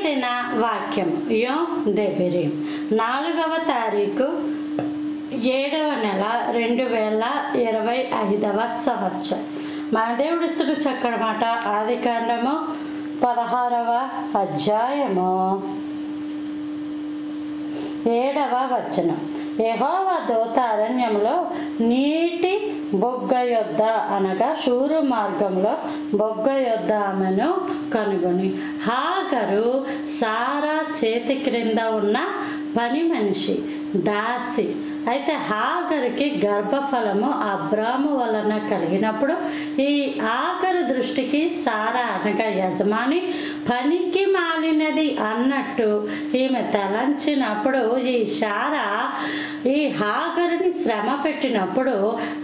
దిన వాక్యం యోమ్ దెబిరీం 4వ తారీఖు 7వ నెల 2025వ సంవత్సరం. మన దేవుడిస్తుడు చక్కటి మాట. ఆదికాండము 16వ అధ్యాయము 7వ వచనం. యెహోవా దూత అరణ్యంలో నీటి బొగ్గ యొద్ద అనగా షూరు మార్గంలో బొగ్గ యొద్ద ఆమెను కనుగొని, హాగరు సారా చేతి క్రింద ఉన్న పని మనిషి, దాసి. అయితే హాగరుకి గర్భఫలము అబ్రాము వలన కలిగినప్పుడు ఈ హాగరు దృష్టికి సారా అనగా యజమాని పనికి మాలినది అన్నట్టు ఈమె తలంచినప్పుడు ఈ సారా ఈ హాగరుని శ్రమ పెట్టినప్పుడు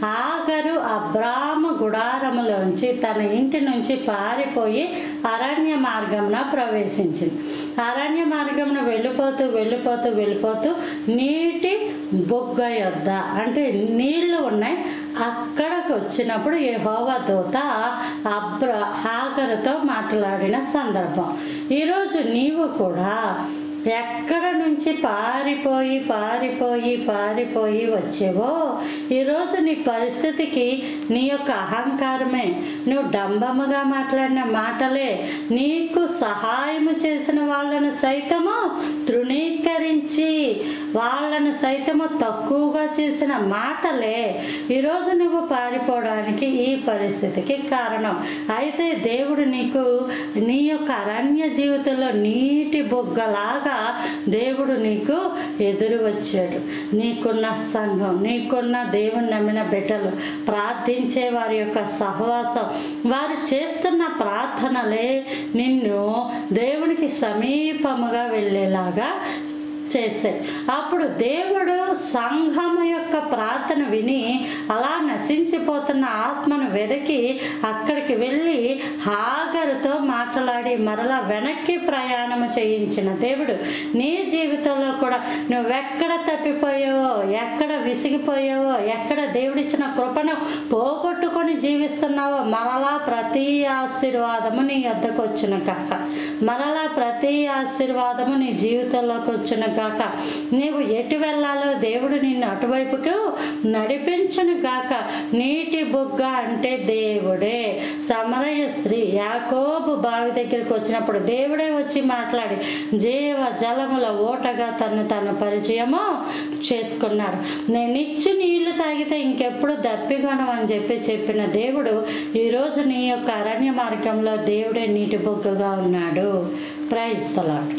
హాగరు అబ్రాము గుడారములోంచి తన ఇంటి నుంచి పారిపోయి అరణ్య మార్గమున ప్రవేశించింది. అరణ్య మార్గమున వెళ్ళిపోతూ నీటి బొగ్గ యొద్ద అంటే నీళ్లు ఉన్నాయి, అక్కడికి వచ్చినప్పుడు యెహోవా దూత హాగరుతో మాట్లాడిన సందర్భం. ఈరోజు నీవు కూడా ఎక్కడ నుంచి పారిపోయి వచ్చేవో ఈరోజు నీ పరిస్థితికి నీ యొక్క అహంకారమే, నువ్వు డంబముగా మాట్లాడిన మాటలే, నీకు సహాయము చేసిన వాళ్ళను సైతము తృణీకరించి వాళ్ళను సైతము తక్కువగా చేసిన మాటలే ఈరోజు నువ్వు పారిపోవడానికి ఈ పరిస్థితికి కారణం. అయితే దేవుడు నీకు నీ యొక్క అరణ్య జీవితంలో నీటి బొగ్గలాగా దేవుడు నీకు ఎదురు వచ్చాడు. నీకున్న సంఘం, నీకున్న దేవుని నమ్మిన బిడ్డలు, ప్రార్థించే వారి యొక్క సహవాసం, వారు చేస్తున్న ప్రార్థనలే నిన్ను దేవునికి సమీపముగా వెళ్ళేలాగా చేశాయి. అప్పుడు దేవుడు సంఘము యొక్క ప్రార్థన విని అలా నశించిపోతున్న ఆత్మను వెదకి అక్కడికి వెళ్ళి హాగరుతో మాట్లాడి మరలా వెనక్కి ప్రయాణము చేయించిన దేవుడు నీ జీవితంలో కూడా నువ్వెక్కడ తప్పిపోయావో, ఎక్కడ విసిగిపోయావో, ఎక్కడ దేవుడిచ్చిన కృపను పోగొట్టుకొని జీవిస్తున్నావో మరలా ప్రతి ఆశీర్వాదము నీ వద్దకు వచ్చిన కాక, మరలా ప్రతి ఆశీర్వాదము నీ జీవితంలోకి వచ్చిన గాక, నీవు ఎటు వెళ్ళాలో దేవుడు నిన్ను అటువైపుకు నడిపించును గాక. నీటి బొగ్గ అంటే దేవుడే. సమరయ స్త్రీ యాకోబు బావి దగ్గరికి వచ్చినప్పుడు దేవుడే వచ్చి మాట్లాడి జీవ జలముల ఓటగా తను పరిచయము చేసుకున్నారు. నేను ఇచ్చు నీళ్లు తాగితే ఇంకెప్పుడు దప్పిగొనం అని చెప్పిన దేవుడు ఈరోజు నీ యొక్క అరణ్య మార్గంలో దేవుడే నీటి బొగ్గగా ఉన్నాడు. Praise the lord.